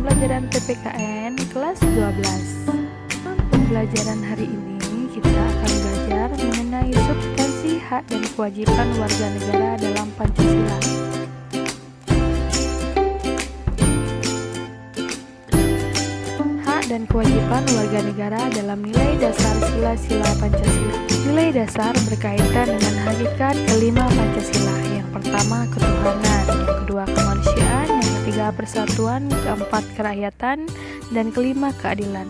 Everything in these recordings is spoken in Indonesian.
pembelajaran PPKN kelas 12. Pembelajaran hari ini kita akan belajar mengenai substansi hak dan kewajiban warga negara dalam Pancasila. Hak dan kewajiban warga negara dalam nilai dasar sila-sila Pancasila. Nilai dasar berkaitan dengan hakikat kelima Pancasila. Yang pertama ketuhanan, yang kedua kemanusiaan, yang ketiga persatuan, keempat kerakyatan, dan kelima keadilan.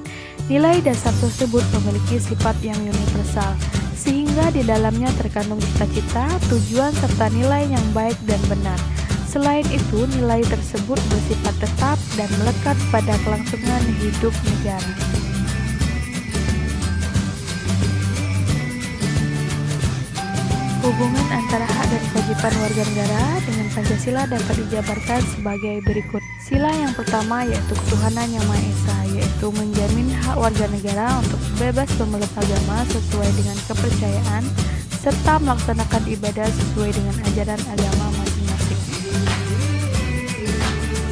Nilai dasar tersebut memiliki sifat yang universal, sehingga di dalamnya terkandung cita-cita, tujuan, serta nilai yang baik dan benar. Selain itu, nilai tersebut bersifat tetap dan melekat pada kelangsungan hidup negara. Hubungan antara hak dan kewajiban warga negara dengan Pancasila dapat dijabarkan sebagai berikut. Sila yang pertama yaitu ketuhanan yang Maha Esa, yaitu menjamin hak warga negara untuk bebas memeluk agama sesuai dengan kepercayaan serta melaksanakan ibadah sesuai dengan ajaran agama masing-masing.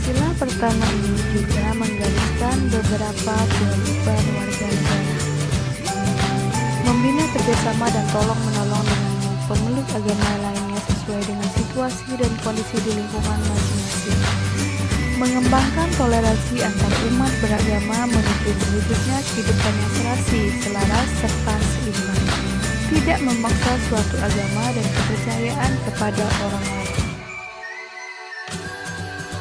Sila pertama ini juga menggariskan beberapa kewajiban warga negara. Membina kerjasama dan tolong-menolong dengan pemeluk agama lainnya sesuai dengan situasi dan kondisi di lingkungan masing-masing. Mengembangkan toleransi antar umat beragama menuju terwujudnya kehidupan yang serasi, selaras, serta seimbang. Tidak memaksa suatu agama dan kepercayaan kepada orang lain.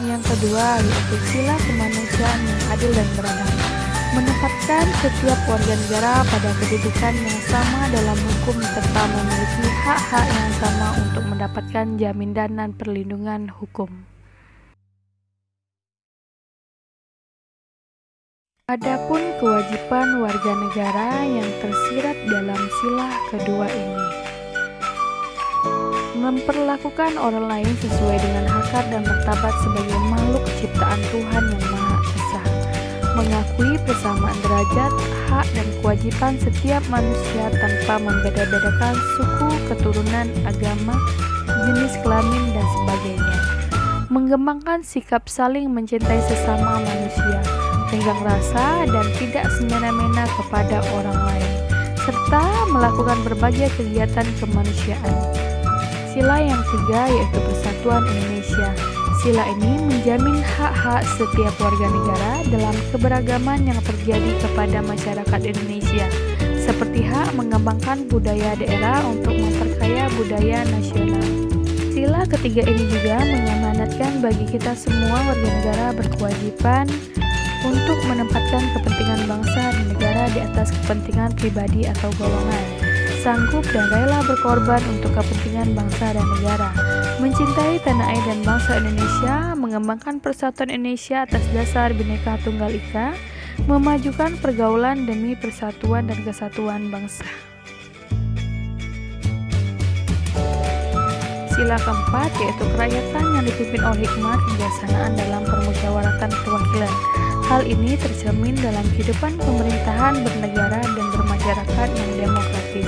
Yang kedua yaitu sila kemanusiaan yang adil dan beradab. Menempatkan setiap warga negara pada kedudukan yang sama dalam hukum serta memiliki hak-hak yang sama untuk mendapatkan jaminan dan perlindungan hukum. Adapun kewajiban warga negara yang tersirat dalam sila kedua ini, memperlakukan orang lain sesuai dengan hakikat dan martabat sebagai makhluk ciptaan Tuhan yang Maha Esa. Mengakui persamaan derajat, hak, dan kewajiban setiap manusia tanpa membeda-bedakan suku, keturunan, agama, jenis kelamin, dan sebagainya. Mengembangkan sikap saling mencintai sesama manusia, tenggang rasa, dan tidak semena-mena kepada orang lain, serta melakukan berbagai kegiatan kemanusiaan. Sila yang ketiga yaitu Persatuan Indonesia. Sila ini menjamin hak-hak setiap warga negara dalam keberagaman yang terjadi kepada masyarakat Indonesia, seperti hak mengembangkan budaya daerah untuk memperkaya budaya nasional. Sila ketiga ini juga mengamanatkan bagi kita semua warga negara berkewajiban untuk menempatkan kepentingan bangsa dan negara di atas kepentingan pribadi atau golongan, sanggup dan rela berkorban untuk kepentingan bangsa dan negara, mencintai tanah air dan bangsa Indonesia, mengembangkan persatuan Indonesia atas dasar Bhinneka Tunggal Ika, memajukan pergaulan demi persatuan dan kesatuan bangsa. Sila keempat yaitu kerakyatan yang dipimpin oleh hikmat kebijaksanaan dalam permusyawaratan perwakilan. Hal ini tercermin dalam kehidupan pemerintahan bernegara dan bermasyarakat yang demokratis,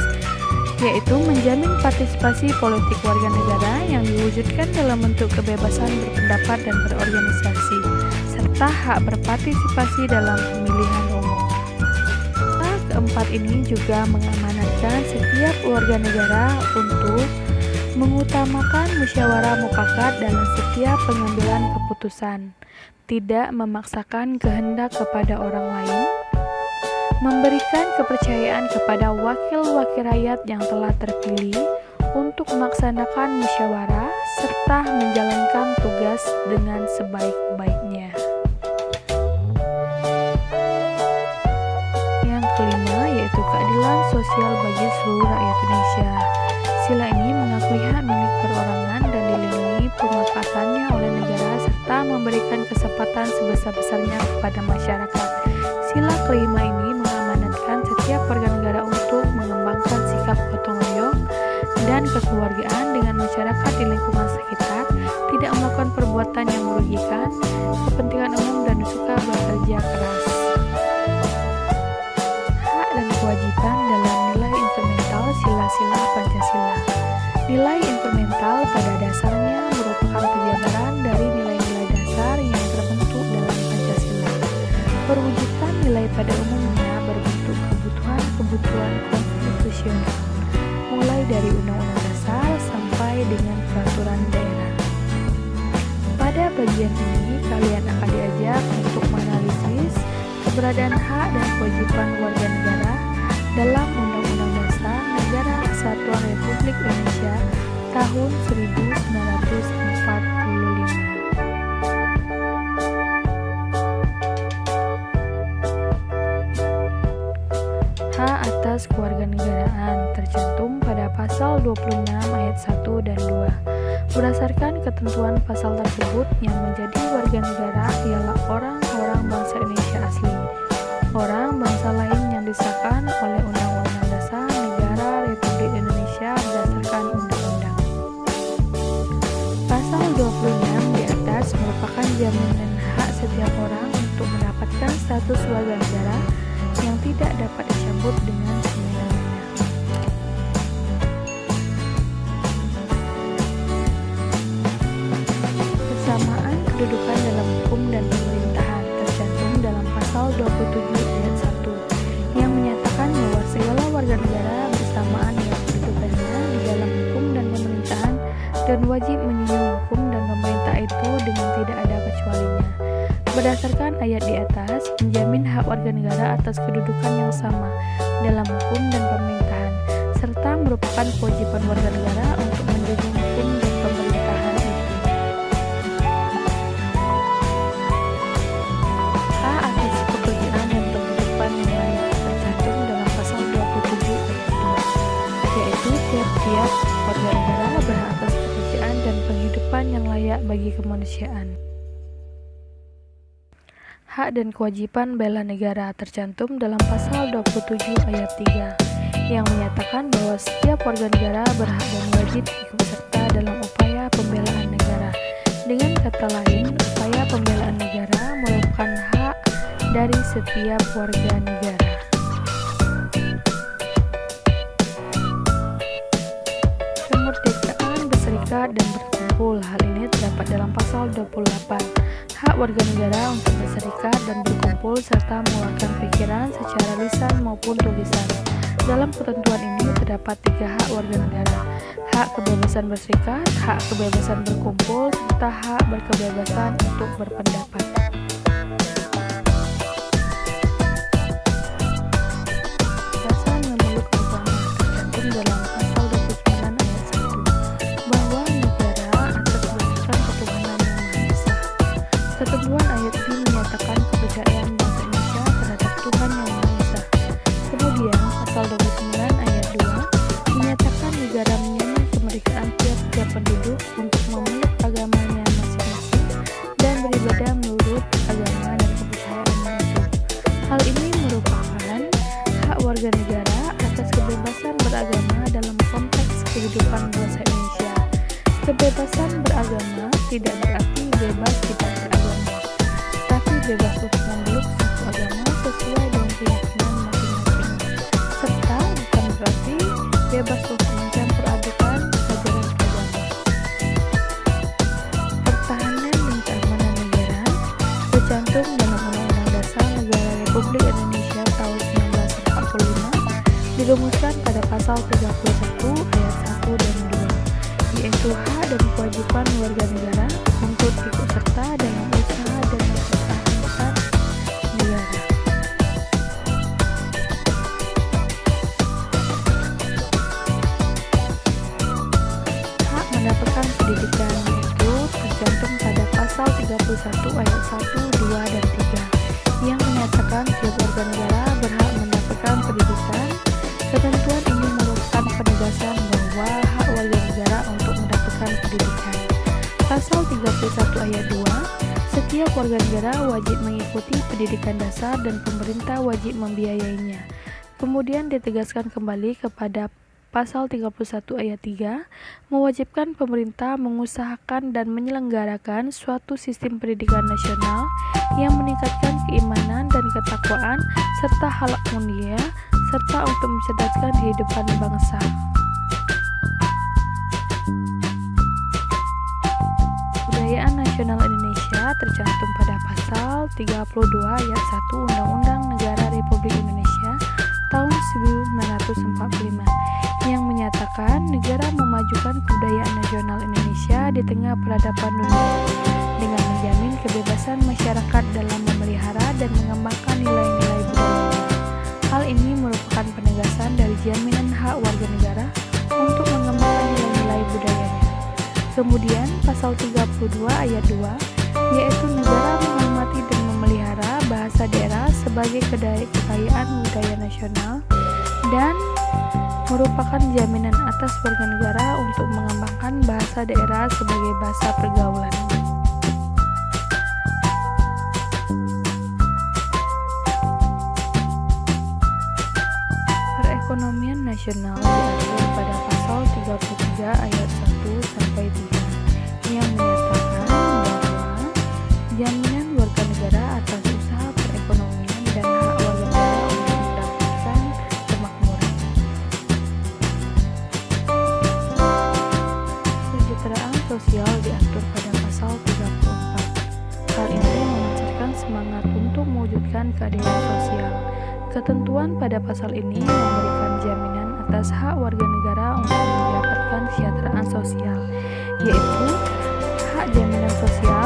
yaitu menjamin partisipasi politik warga negara yang diwujudkan dalam bentuk kebebasan berpendapat dan berorganisasi, serta hak berpartisipasi dalam pemilihan umum. Hal keempat ini juga mengamanatkan setiap warga negara untuk mengutamakan musyawarah mufakat dalam setiap pengambilan keputusan, tidak memaksakan kehendak kepada orang lain, memberikan kepercayaan kepada wakil-wakil rakyat yang telah terpilih untuk melaksanakan musyawarah, serta menjalankan tugas dengan sebaik-baiknya. Yang kelima yaitu keadilan sosial bagi seluruh rakyat Indonesia. Sila ini mengakui hak milik perorangan dan dilindungi pemanfaatannya oleh negara serta memberikan kesempatan sebesar-besarnya kepada masyarakat. Sila kelima ini mengamanatkan setiap warga negara untuk mengembangkan sikap gotong royong dan kekeluargaan dengan masyarakat di lingkungan sekitar, tidak melakukan perbuatan yang merugikan kepentingan umum dan suka bekerja keras. Hak dan kewajiban dalam nilai instrumental sila-sila Pancasila. Nilai instrumental pada dasarnya merupakan penjabaran dari nilai-nilai dasar yang terbentuk dalam Pancasila. Perwujudan nilai pada umumnya berbentuk kebutuhan konstitusional, mulai dari Undang-Undang Dasar sampai dengan peraturan daerah. Pada bagian ini, kalian akan diajak untuk menganalisis keberadaan hak dan kewajiban warga negara dalam Undang-Undang Dasar Negara Kesatuan Republik Indonesia tahun 1945. Hak atas kewarganegaraan tercantum pada pasal 26 ayat 1 dan 2. Berdasarkan ketentuan pasal tersebut, yang menjadi warga negara ialah orang-orang bangsa Indonesia asli, orang bangsa lain yang disahkan oleh Undang-Undang Dasar Negara Republik Indonesia berdasarkan undang-undang. Pasal 26 di atas merupakan jaminan hak setiap orang untuk mendapatkan status warga negara yang tidak dapat dicabut dengan semena-mena. Persamaan kedudukan dalam hukum dan pemerintahan tercantum dalam pasal 27 ayat 1 yang menyatakan bahwa segala warga negara bersamaan dengan kedudukannya di dalam hukum dan pemerintahan dan wajib menjunjung hukum dan pemerintah itu dengan tidak ada kecualinya. Berdasarkan ayat di atas, menjamin hak warga negara atas kedudukan yang sama dalam hukum dan pemerintahan, serta merupakan kewajiban warga negara untuk menjunjung hukum dan pemerintahan itu. Hak atas pekerjaan dan penghidupan yang layak tercantum dalam pasal 27 ayat 2, yaitu tiap-tiap warga negara berhak atas pekerjaan dan penghidupan yang layak bagi kemanusiaan. Hak dan kewajiban bela negara tercantum dalam pasal 27 ayat 3 yang menyatakan bahwa setiap warga negara berhak dan wajib ikut serta dalam upaya pembelaan negara. Dengan kata lain, upaya pembelaan negara merupakan hak dari setiap warga negara. Kemerdekaan berserikat dan berkumpul, hal ini terdapat dalam pasal 28. Hak warga negara untuk berserikat dan berkumpul serta mengeluarkan pikiran secara lisan maupun tulisan. Dalam ketentuan ini terdapat 3 hak warga negara: hak kebebasan berserikat, hak kebebasan berkumpul, serta hak berkebebasan untuk berpendapat. Dasar memeluk agama tercantum dalam pasal 29 ayat 1 bahwa negara atas berdasarkan ketuhanan yang Maha Esa. Ketentuan ayat ini menyatakan kepercayaan bangsa Indonesia terhadap Tuhan yang Maha Esa. Kemudian, pasal 29 ayat 2 menyatakan negara menjamin kemerdekaan tiap-tiap penduduk untuk memeluk agamanya masing-masing dan beribadah menurut agama dan kepercayaannya itu. Hal ini merupakan hak warga negara atas kebebasan beragama dalam konteks kehidupan bangsa Indonesia. Kebebasan beragama tidak berarti bebas tidak beragama, tapi bebas untuk memeluk suatu agama sesuai dengan keyakinan masing-masing, serta bukan berarti bebas untuk mencampur adukan ajaran agama. Pertahanan dan keamanan negara tercantum dalam Undang-Undang Dasar Negara Republik Indonesia tahun 1945 dirumuskan pada pasal 31 ayat 1 dan 2, yaitu hak dan kewajiban warga negara untuk ikut serta dalam usaha dan mempertahankan negara. Hak mendapatkan pendidikan itu tercantum pada pasal 31 ayat 1, 2, dan 3 yang menyatakan setiap warga negara berhak mendapatkan pendidikan. Ketentuan ini merupakan penegasan bahwa hak warga negara untuk mendapatkan pendidikan. Pasal 31 ayat 2, setiap warga negara wajib mengikuti pendidikan dasar dan pemerintah wajib membiayainya. Kemudian ditegaskan kembali kepada pasal 31 ayat 3, mewajibkan pemerintah mengusahakan dan menyelenggarakan suatu sistem pendidikan nasional yang meningkatkan keimanan dan ketakwaan serta akhlak mulia serta untuk mencerdaskan kehidupan bangsa. Kebudayaan nasional Indonesia negara tercantum pada pasal 32 ayat 1 Undang-Undang Negara Republik Indonesia tahun 1945 yang menyatakan negara memajukan kebudayaan nasional Indonesia di tengah peradaban dunia dengan menjamin kebebasan masyarakat dalam memelihara dan mengembangkan nilai-nilai budaya. Hal ini merupakan penegasan dari jaminan hak warga negara untuk mengembangkan nilai-nilai budayanya. Kemudian pasal 32 ayat 2 yaitu negara menghormati dan memelihara bahasa daerah sebagai kekayaan budaya nasional dan merupakan jaminan atas warga negara untuk mengembangkan bahasa daerah sebagai bahasa pergaulan. Perekonomian nasional diatur pada pasal 33 ayat 1 sampai 3 yang menyatakan bahwa jaminan warga negara atas usaha perekonomian dan hak warga negara untuk mendapatkan kemakmuran. Kesejahteraan sosial diatur pada pasal 34. Hal ini memancarkan semangat untuk mewujudkan keadilan sosial. Ketentuan pada pasal ini memberikan jaminan atas hak warga negara untuk mendapatkan kesejahteraan sosial, yaitu hak jaminan sosial